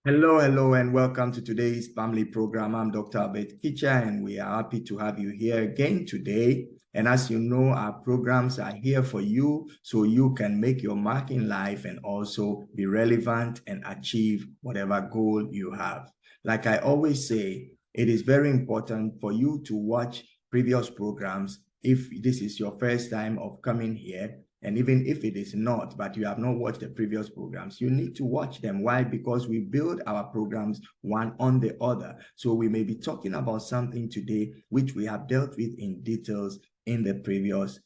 Hello, and welcome to today's family program. I'm Dr. Kitcher, and we are happy to have you here again today. And as you know, our programs are here for you so you can make your mark in life and also be relevant and achieve whatever goal you have. Like I always say, it is very important for you to watch previous programs if this is your first time of coming here. And even if it is not, but you have not watched the previous programs, you need to watch them. Why? Because we build our programs one on the other. So we may be talking about something today, which we have dealt with in details in the previous,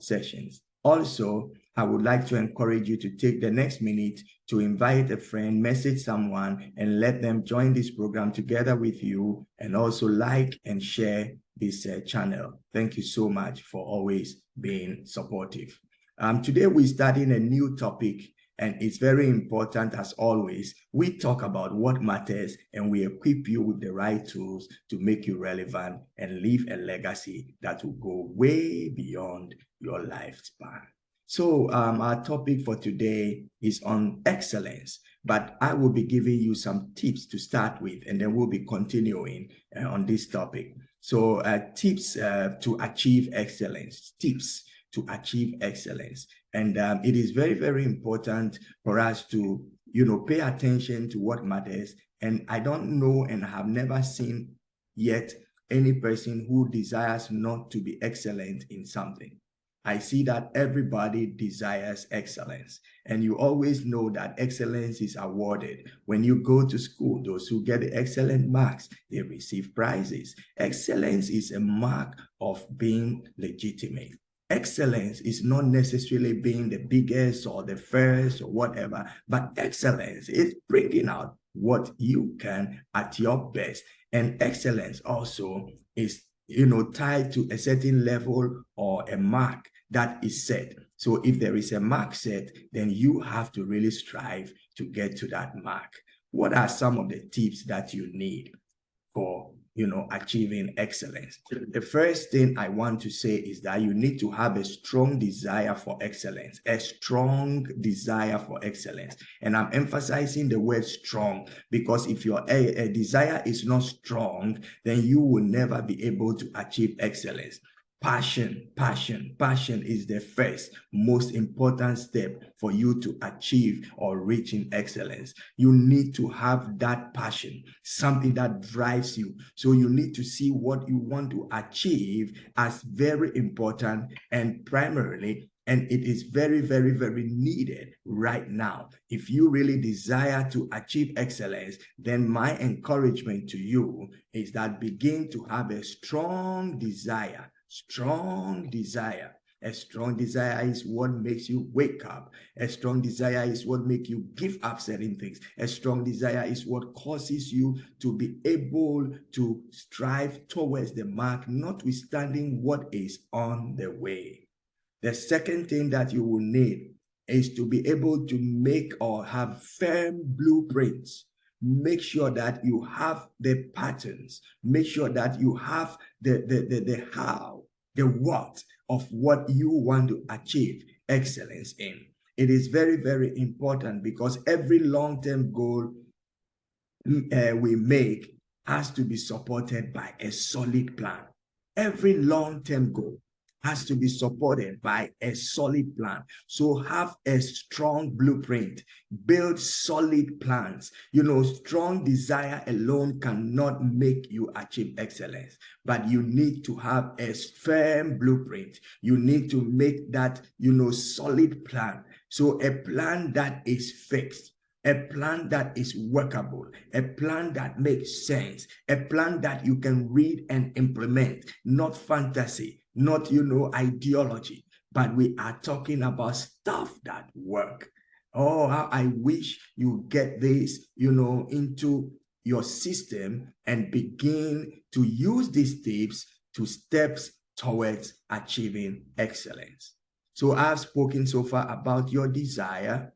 sessions. Also, I would like to encourage you to take the next minute to invite a friend, message someone, and let them join this program together with you, and also like and share this channel. Thank you so much for always being supportive. Today we're starting a new topic, and it's very important. As always, we talk about what matters and we equip you with the right tools to make you relevant and leave a legacy that will go way beyond your lifespan. So our topic for today is on excellence, but I will be giving you some tips to start with, and then we'll be continuing on this topic. So tips to achieve excellence, tips to achieve excellence. And it is very, very important for us to, pay attention to what matters. And I don't know and have never seen yet any person who desires not to be excellent in something. I see that everybody desires excellence. And you always know that excellence is awarded. When you go to school, those who get the excellent marks, they receive prizes. Excellence is a mark of being legitimate. Excellence is not necessarily being the biggest or the first or whatever, but excellence is bringing out what you can at your best. And excellence also is, tied to a certain level or a mark that is set. So if there is a mark set, then you have to really strive to get to that mark. What are some of the tips that you need for achieving excellence? The first thing I want to say is that you need to have a strong desire for excellence, a strong desire for excellence. And I'm emphasizing the word strong because if your a desire is not strong, then you will never be able to achieve excellence. Passion is the first most important step for you to achieve or reach in excellence. You need to have that passion, something that drives you. So you need to see what you want to achieve as very important and primarily, and it is very, very, very needed right now. If you really desire to achieve excellence, then my encouragement to you is that begin to have a strong desire. Strong desire. A strong desire is what makes you wake up. A strong desire is what makes you give up certain things. A strong desire is what causes you to be able to strive towards the mark, notwithstanding what is on the way. The second thing that you will need is to be able to make or have firm blueprints. Make sure that you have the patterns. Make sure that you have the how, the what of what you want to achieve excellence in. It is very, very important because every long-term goal we make has to be supported by a solid plan. Every long-term goal has to be supported by a solid plan. So have a strong blueprint, build solid plans. Strong desire alone cannot make you achieve excellence, but you need to have a firm blueprint. You need to make that, solid plan. So a plan that is fixed, a plan that is workable, a plan that makes sense, a plan that you can read and implement, not fantasy, not, ideology, but we are talking about stuff that work. Oh, how I wish you get this, into your system and begin to use these tips to steps towards achieving excellence. So I've spoken so far about your desire.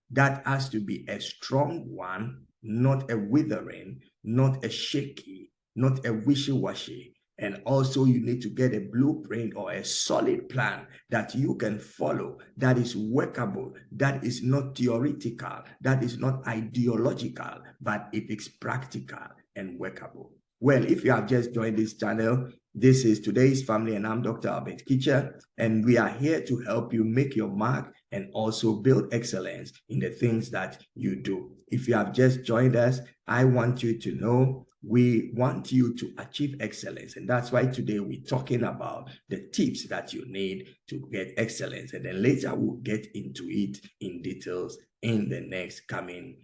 That has to be a strong one, not a withering, not a shaky, not a wishy-washy. And also you need to get a blueprint or a solid plan that you can follow, that is workable, that is not theoretical, that is not ideological, but it is practical and workable. Well, if you have just joined this channel, this is Today's Family, and I'm Dr. Albert Kitcher, and we are here to help you make your mark and also build excellence in the things that you do. If you have just joined us, I want you to know we want you to achieve excellence, and that's why today we're talking about the tips that you need to get excellence, and then later we'll get into it in details in the next coming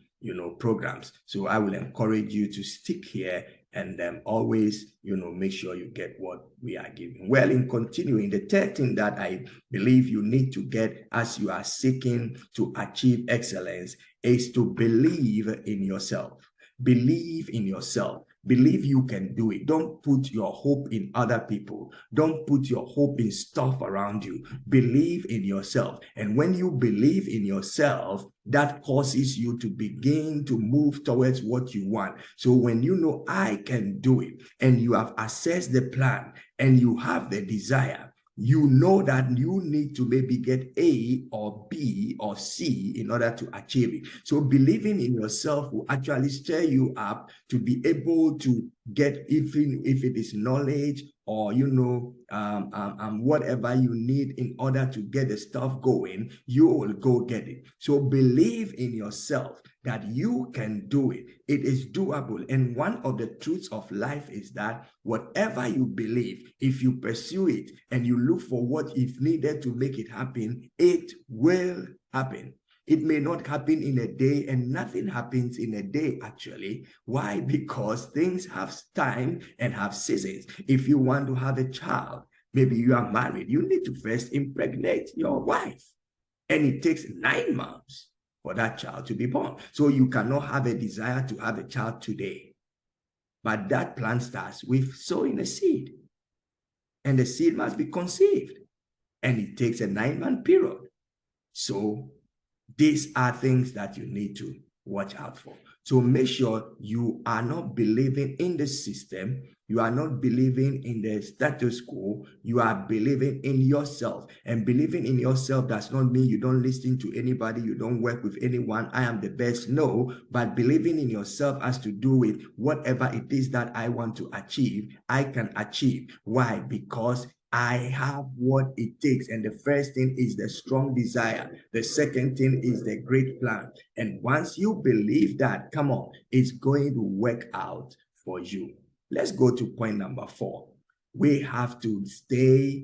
programs. So I will encourage you to stick here and always make sure you get what we are giving. Well, in continuing, the third thing that I believe you need to get as you are seeking to achieve excellence is to believe in yourself. Believe in yourself. Believe you can do it. Don't put your hope in other people. Don't put your hope in stuff around you. Believe in yourself. And when you believe in yourself, that causes you to begin to move towards what you want. So when you know I can do it, and you have assessed the plan, and you have the desire, you know that you need to maybe get A or B or C in order to achieve it. So believing in yourself will actually stir you up to be able to get, even if it is knowledge or whatever you need in order to get the stuff going, you will go get it. So believe in yourself that you can do it. It is doable. And one of the truths of life is that whatever you believe, if you pursue it and you look for what is needed to make it happen, it will happen. It may not happen in a day, and nothing happens in a day, actually. Why? Because things have time and have seasons. If you want to have a child, maybe you are married, you need to first impregnate your wife. And it takes 9 months for that child to be born. So you cannot have a desire to have a child today. But that plan starts with sowing a seed. And the seed must be conceived. And it takes a 9-month period. So these are things that you need to watch out for. So make sure you are not believing in the system. You are not believing in the status quo. You are believing in yourself. And believing in yourself does not mean you don't listen to anybody. You don't work with anyone. I am the best. No, but believing in yourself has to do with whatever it is that I want to achieve, I can achieve. Why? Because I have what it takes. And the first thing is the strong desire. The second thing is the great plan. And once you believe that, come on, it's going to work out for you. Let's go to point number 4. We have to stay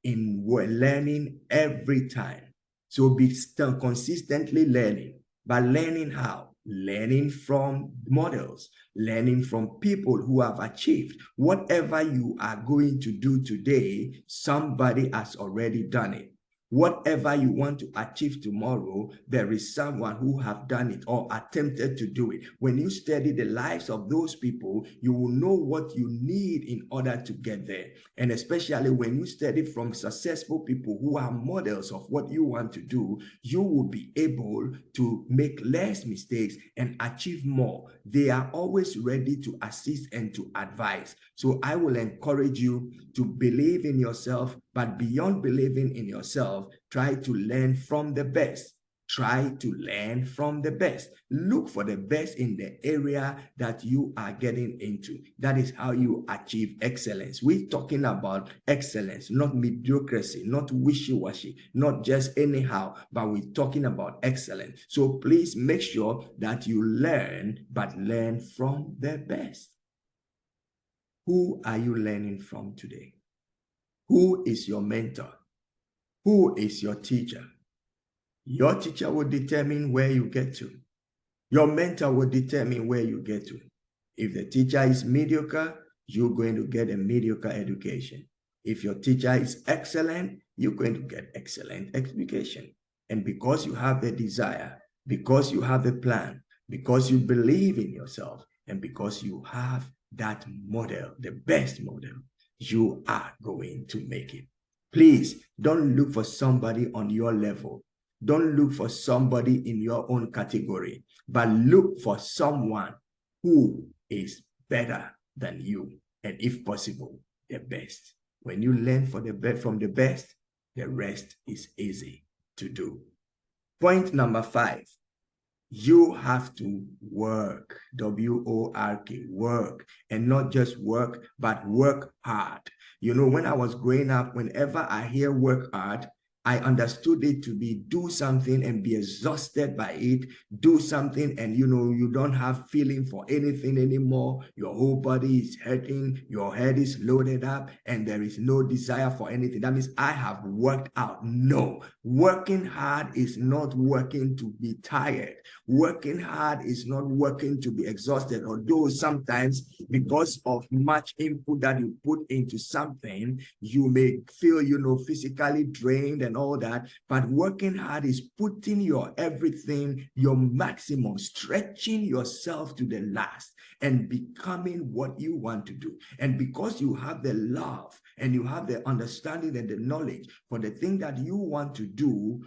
in learning every time. So be still consistently learning. But learning how? Learning from models, learning from people who have achieved. Whatever you are going to do today, somebody has already done it. Whatever you want to achieve tomorrow, there is someone who have done it or attempted to do it. When you study the lives of those people, you will know what you need in order to get there. And especially when you study from successful people who are models of what you want to do, you will be able to make less mistakes and achieve more. They are always ready to assist and to advise. So I will encourage you to believe in yourself, but beyond believing in yourself, try to learn from the best. Try to learn from the best. Look for the best in the area that you are getting into. That is how you achieve excellence. We're talking about excellence, not mediocrity, not wishy-washy, not just anyhow, but we're talking about excellence. So please make sure that you learn, but learn from the best. Who are you learning from today? Who is your mentor? Who is your teacher? Your teacher will determine where you get to. Your mentor will determine where you get to. If the teacher is mediocre, you're going to get a mediocre education. If your teacher is excellent, you're going to get excellent education. And because you have the desire, because you have the plan, because you believe in yourself, and because you have that model, the best model, you are going to make it. Please don't look for somebody on your level. Don't look for somebody in your own category, but look for someone who is better than you. And if possible, the best. When you learn from the best, the rest is easy to do. Point number 5, you have to work, W-O-R-K, work, and not just work, but work hard. You know, when I was growing up, whenever I hear work hard, I understood it to be do something and be exhausted by it, do something and you don't have feeling for anything anymore. Your whole body is hurting, your head is loaded up, and there is no desire for anything. That means I have worked out. No, working hard is not working to be tired. Working hard is not working to be exhausted, although sometimes because of much input that you put into something, you may feel, physically drained and all that. But working hard is putting your everything, your maximum, stretching yourself to the last and becoming what you want to do. And because you have the love and you have the understanding and the knowledge for the thing that you want to do,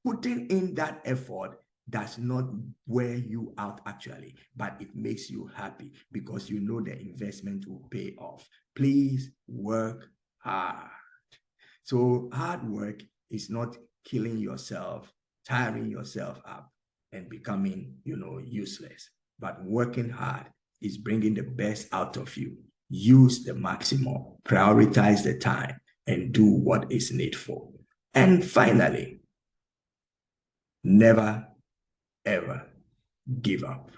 putting in that effort does not wear you out actually, but it makes you happy because you know the investment will pay off. Please work hard. So hard work is not killing yourself, tiring yourself up and becoming, useless. But working hard is bringing the best out of you. Use the maximum, prioritize the time, and do what is needful. And finally, never ever give up.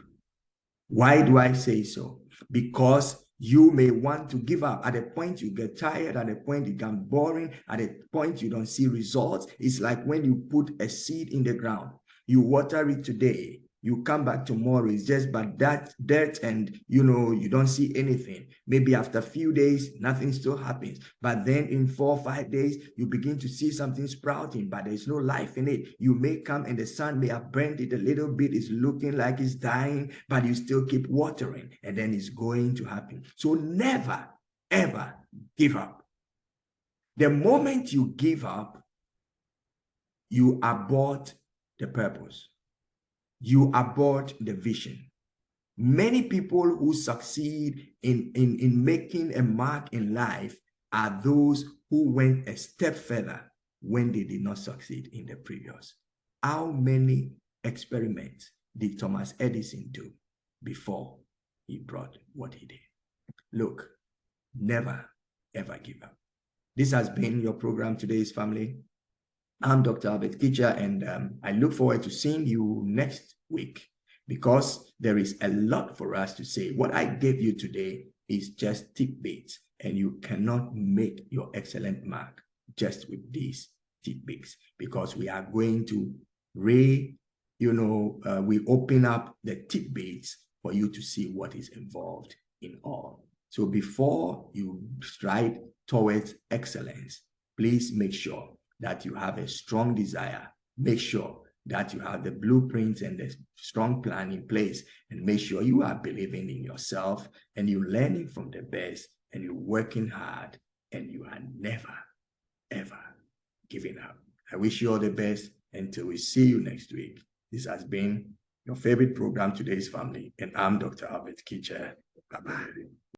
Why do I say so? Because you may want to give up. At a point you get tired, at a point it becomes boring, at a point you don't see results. It's like when you put a seed in the ground, you water it today, you come back tomorrow, it's just but that dirt and you don't see anything. Maybe after a few days, nothing still happens. But then in 4 or 5 days, you begin to see something sprouting, but there's no life in it. You may come and the sun may have burnt it a little bit, it's looking like it's dying, but you still keep watering and then it's going to happen. So never, ever give up. The moment you give up, you abort the purpose. You abort the vision. Many people who succeed in making a mark in life are those who went a step further when they did not succeed in the previous. How many experiments did Thomas Edison do before he brought what he did? Look, never, ever give up. This has been your program, Today's Family. I'm Dr. Albert Kitcher, and I look forward to seeing you next week because there is a lot for us to say. What I gave you today is just tidbits, and you cannot make your excellent mark just with these tidbits because we are going to we open up the tidbits for you to see what is involved in all. So before you stride towards excellence, please make sure that you have a strong desire. Make sure that you have the blueprints and the strong plan in place, and make sure you are believing in yourself and you're learning from the best and you're working hard and you are never, ever giving up. I wish you all the best until we see you next week. This has been your favorite program, Today's Family, and I'm Dr. Albert Kitcher. Bye-bye.